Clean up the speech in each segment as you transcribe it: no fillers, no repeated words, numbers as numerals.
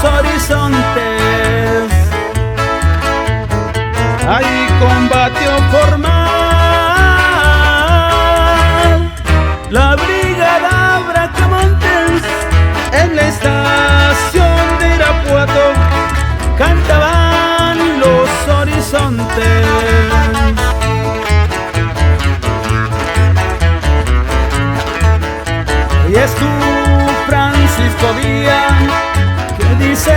horizontes. Ahí combatió formal la brigada Bracamontes. En la estación de Irapuato cantaban los horizontes. Y es tú, Francisco Villa, que dice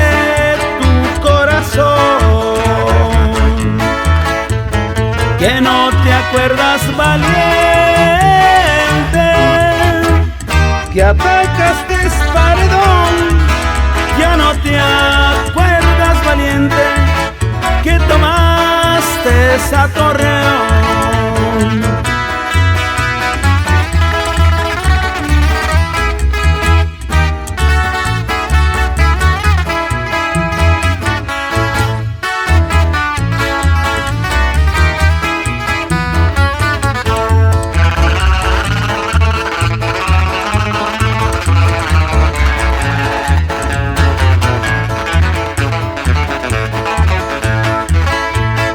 tu corazón, que no te acuerdas, valiente, que atacaste paredón. Ya no te acuerdas, valiente, que tomaste esa Torreón.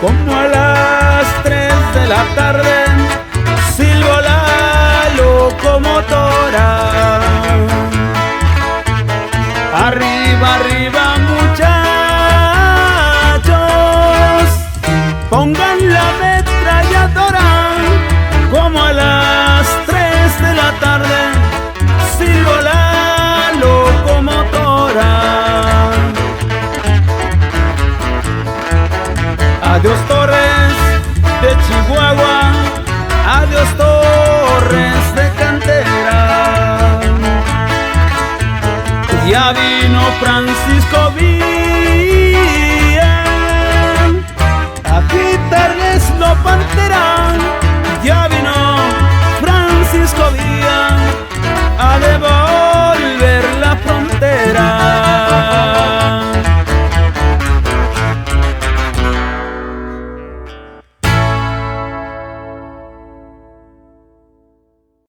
Como a las 3 de la tarde silbó la locomotora. Arriba, arriba, muchachos, pongan la ametralladora. Como a las 3 de la tarde silbó la locomotora. Adiós Torres de Chihuahua, adiós Torres de Cantera. Ya vino Francisco Villa a quitarles lo pantera. Ya vino Francisco Villa